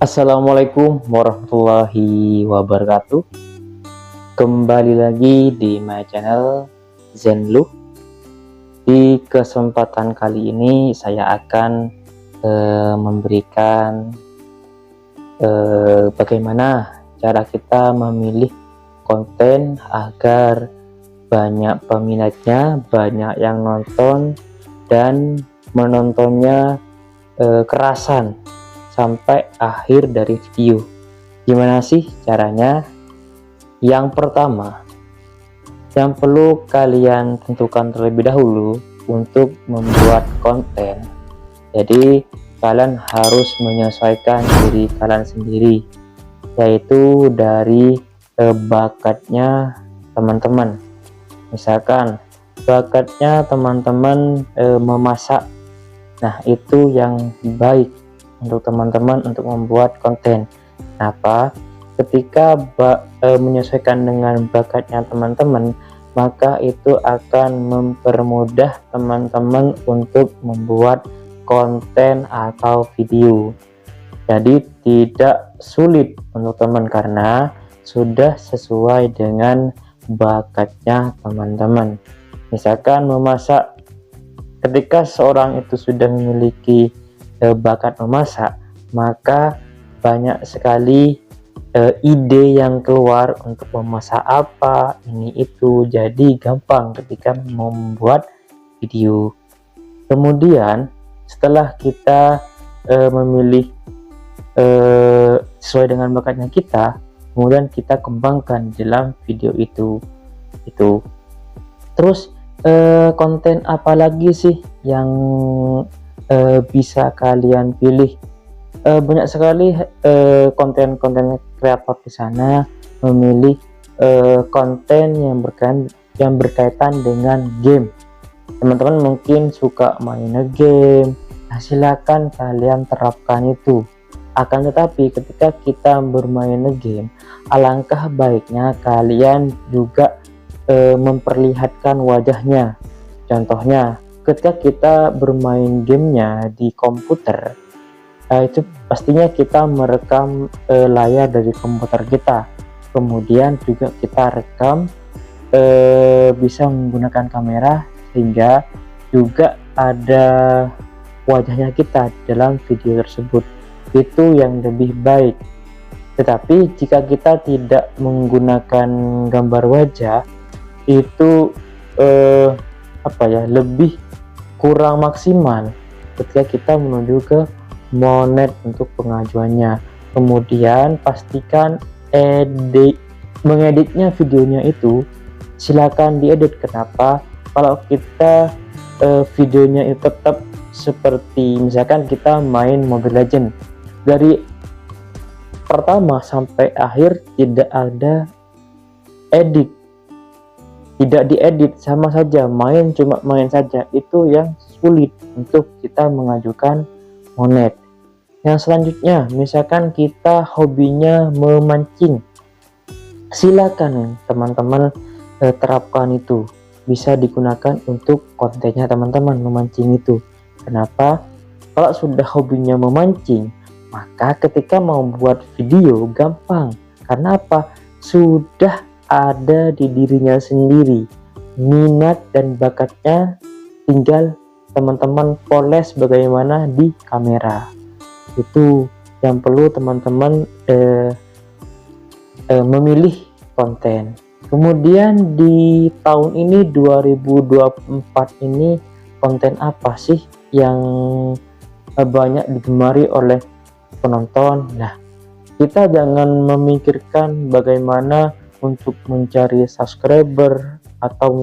Assalamualaikum warahmatullahi wabarakatuh. Kembali lagi di my channel Zenlu. Di kesempatan kali ini saya akan memberikan bagaimana cara kita memilih konten agar banyak peminatnya, banyak yang nonton dan menontonnya kerasan sampai akhir dari video. Gimana sih caranya? Yang pertama, yang perlu kalian tentukan terlebih dahulu untuk membuat konten. Jadi kalian harus menyesuaikan diri kalian sendiri, yaitu dari bakatnya teman-teman. Misalkan bakatnya teman-teman memasak, nah itu yang baik untuk teman-teman untuk membuat konten. Kenapa? Ketika menyesuaikan dengan bakatnya teman-teman, maka itu akan mempermudah teman-teman untuk membuat konten atau video. Jadi tidak sulit untuk teman karena sudah sesuai dengan bakatnya teman-teman. Misalkan memasak, ketika seorang itu sudah memiliki bakat memasak, maka banyak sekali ide yang keluar untuk memasak apa ini itu, jadi gampang ketika membuat video. Kemudian setelah kita memilih sesuai dengan bakatnya kita, kemudian kita kembangkan dalam video itu. Terus konten apa lagi sih yang bisa kalian pilih? Banyak sekali konten-konten kreator di sana memilih konten yang berkaitan dengan game. Teman-teman mungkin suka main game, nah silakan kalian terapkan itu. Akan tetapi ketika kita bermain game, alangkah baiknya kalian juga memperlihatkan wajahnya. Contohnya, ketika kita bermain gamenya di komputer, itu pastinya kita merekam layar dari komputer kita, kemudian juga kita rekam bisa menggunakan kamera sehingga juga ada wajahnya kita dalam video tersebut. Itu yang lebih baik. Tetapi jika kita tidak menggunakan gambar wajah, itu lebih kurang maksimal ketika kita menuju ke monet untuk pengajuannya. Kemudian pastikan mengeditnya videonya itu silakan diedit. Kenapa? Kalau kita videonya itu tetap seperti misalkan kita main Mobile Legends, dari pertama sampai akhir tidak ada edit, tidak diedit, sama saja cuma main saja, itu yang sulit untuk kita mengajukan monet. Yang selanjutnya, misalkan kita hobinya memancing, silakan teman-teman terapkan itu, bisa digunakan untuk kontennya teman-teman memancing itu. Kenapa? Kalau sudah hobinya memancing, maka ketika mau buat video gampang. Karena apa? Sudah ada di dirinya sendiri minat dan bakatnya, tinggal teman-teman poles bagaimana di kamera. Itu yang perlu teman-teman memilih konten. Kemudian di tahun ini 2024 ini konten apa sih yang banyak digemari oleh penonton? Nah, kita jangan memikirkan bagaimana untuk mencari subscriber atau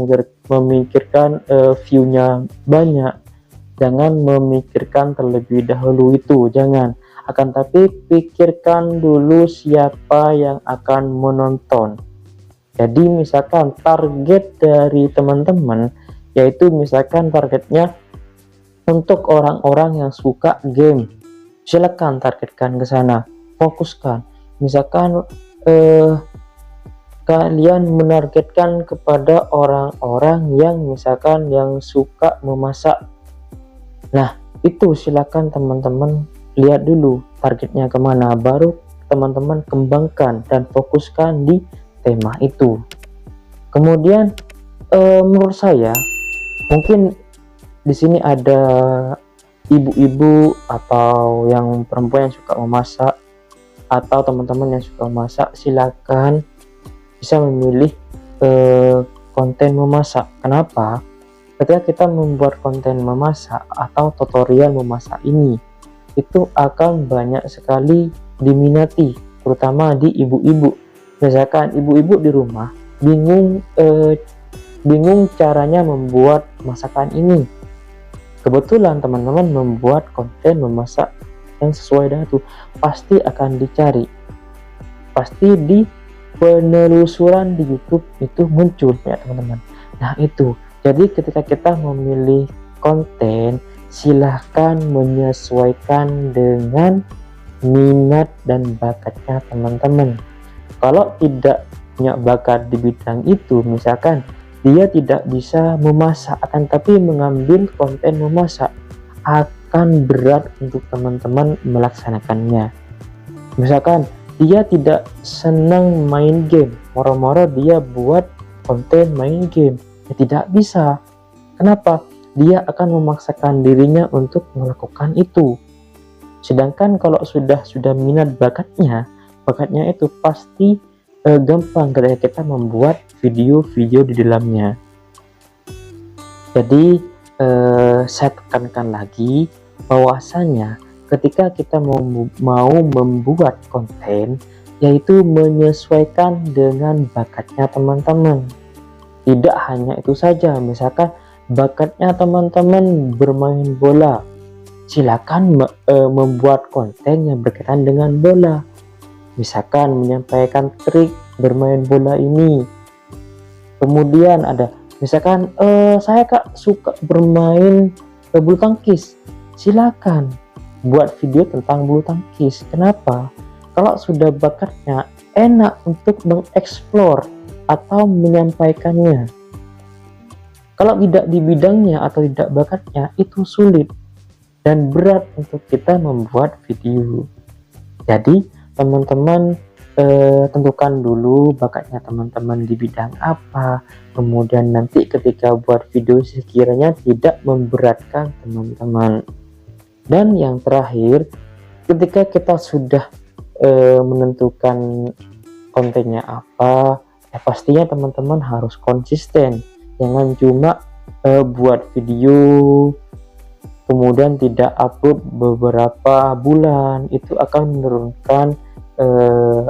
memikirkan view-nya banyak. Jangan memikirkan terlebih dahulu itu, jangan. Akan tapi pikirkan dulu siapa yang akan menonton. Jadi misalkan target dari teman-teman, yaitu misalkan targetnya untuk orang-orang yang suka game, silakan targetkan ke sana, fokuskan. Misalkan kalian menargetkan kepada orang-orang yang misalkan yang suka memasak. Nah, itu silakan teman-teman lihat dulu targetnya kemana, baru teman-teman kembangkan dan fokuskan di tema itu. Kemudian menurut saya mungkin di sini ada ibu-ibu atau yang perempuan yang suka memasak, atau teman-teman yang suka memasak, silakan bisa memilih konten memasak. Kenapa? Ketika kita membuat konten memasak atau tutorial memasak ini, itu akan banyak sekali diminati, terutama di ibu-ibu. Misalkan ibu-ibu di rumah bingung caranya membuat masakan ini. Kebetulan teman-teman membuat konten memasak yang sesuai dengan itu, pasti akan dicari, pasti di penelusuran di YouTube itu muncul ya teman-teman. Nah itu, jadi ketika kita memilih konten, silahkan menyesuaikan dengan minat dan bakatnya teman-teman. Kalau tidak punya bakat di bidang itu, misalkan dia tidak bisa memasak, akan tapi mengambil konten memasak, akan berat untuk teman-teman melaksanakannya. Misalkan dia tidak senang main game, moro-moro dia buat konten main game, ya tidak bisa. Kenapa? Dia akan memaksakan dirinya untuk melakukan itu. Sedangkan kalau sudah minat bakatnya itu pasti gampang ketika kita membuat video-video di dalamnya. Jadi saya tekankan lagi bahwasanya ketika kita mau membuat konten, yaitu menyesuaikan dengan bakatnya teman-teman. Tidak hanya itu saja, misalkan bakatnya teman-teman bermain bola, silakan membuat konten yang berkaitan dengan bola. Misalkan menyampaikan trik bermain bola ini. Kemudian ada misalkan saya kak suka bermain bulu tangkis, silakan buat video tentang bulu tangkis. Kenapa? Kalau sudah bakatnya, enak untuk mengeksplor atau menyampaikannya. Kalau tidak di bidangnya atau tidak bakatnya, itu sulit dan berat untuk kita membuat video. Jadi teman-teman tentukan dulu bakatnya teman-teman di bidang apa, kemudian nanti ketika buat video sekiranya tidak memberatkan teman-teman. Dan yang terakhir, ketika kita sudah menentukan kontennya apa, ya pastinya teman-teman harus konsisten. Jangan cuma buat video kemudian tidak upload beberapa bulan, itu akan menurunkan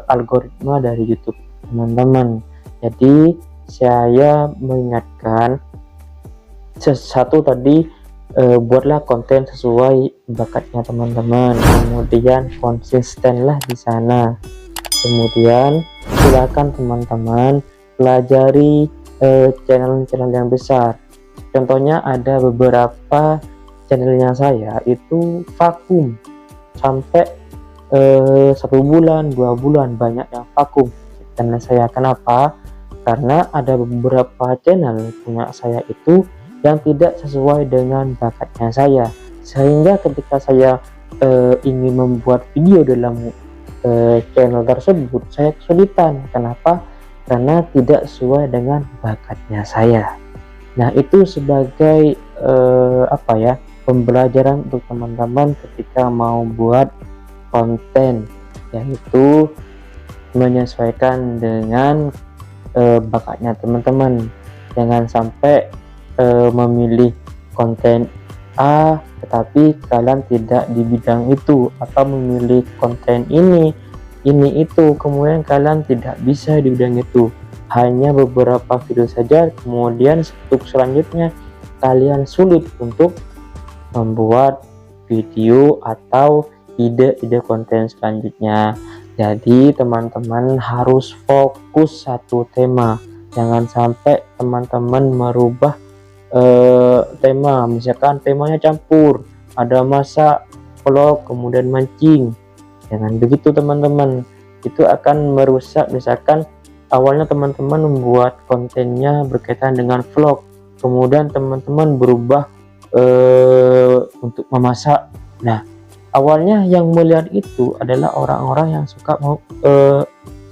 algoritma dari YouTube teman-teman. Jadi saya mengingatkan satu tadi, buatlah konten sesuai bakatnya teman-teman, kemudian konsistenlah di sana. Kemudian silakan teman-teman pelajari channel-channel yang besar. Contohnya ada beberapa channelnya saya itu vakum sampai 1 bulan 2 bulan, banyak yang vakum channel saya. Kenapa? Karena ada beberapa channel punya saya itu yang tidak sesuai dengan bakatnya saya, sehingga ketika saya ingin membuat video dalam channel tersebut, saya kesulitan. Kenapa? Karena tidak sesuai dengan bakatnya saya. Nah itu sebagai pembelajaran untuk teman-teman ketika mau buat konten, yaitu menyesuaikan dengan bakatnya teman-teman. Jangan sampai memilih konten A tetapi kalian tidak di bidang itu, atau memilih konten ini itu kemudian kalian tidak bisa di bidang itu, hanya beberapa video saja, kemudian untuk selanjutnya kalian sulit untuk membuat video atau ide-ide konten selanjutnya. Jadi teman-teman harus fokus satu tema, jangan sampai teman-teman merubah tema. Misalkan temanya campur, ada masak, vlog, kemudian mancing. Jangan begitu teman-teman, itu akan merusak. Misalkan awalnya teman-teman membuat kontennya berkaitan dengan vlog, kemudian teman-teman berubah untuk memasak. Nah awalnya yang melihat itu adalah orang-orang yang suka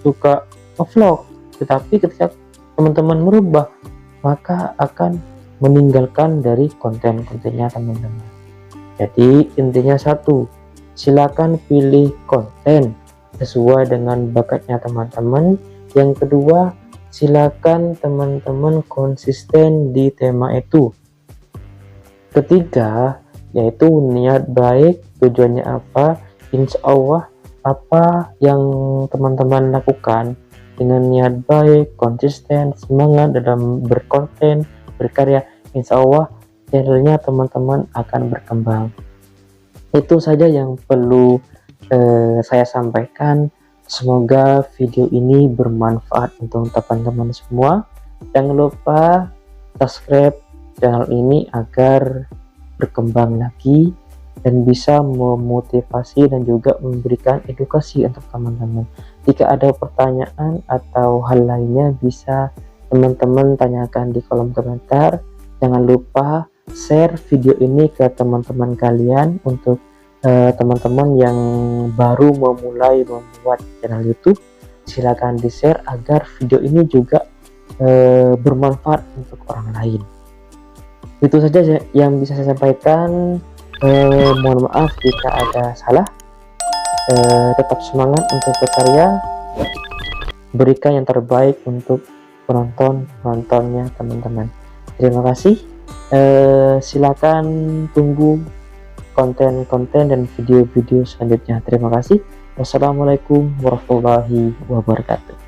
suka vlog, tetapi ketika teman-teman merubah, maka akan meninggalkan dari konten-kontennya teman-teman. Jadi intinya satu, silakan pilih konten sesuai dengan bakatnya teman-teman. Yang kedua, silakan teman-teman konsisten di tema itu. Ketiga, yaitu niat baik, tujuannya apa. Insya Allah apa yang teman-teman lakukan dengan niat baik, konsisten, semangat dalam berkonten, berkarya, insya Allah channelnya teman-teman akan berkembang. Itu saja yang perlu saya sampaikan. Semoga video ini bermanfaat untuk teman-teman semua. Jangan lupa subscribe channel ini agar berkembang lagi dan bisa memotivasi dan juga memberikan edukasi untuk teman-teman. Jika ada pertanyaan atau hal lainnya, bisa teman-teman tanyakan di kolom komentar. Jangan lupa share video ini ke teman-teman kalian untuk teman-teman yang baru memulai membuat channel YouTube. Silakan di share agar video ini juga bermanfaat untuk orang lain. Itu saja yang bisa saya sampaikan. Mohon maaf jika ada salah. Tetap semangat untuk berkarya, berikan yang terbaik untuk penontonnya teman-teman. Terima kasih. Silakan tunggu konten-konten dan video-video selanjutnya. Terima kasih. Wassalamualaikum warahmatullahi wabarakatuh.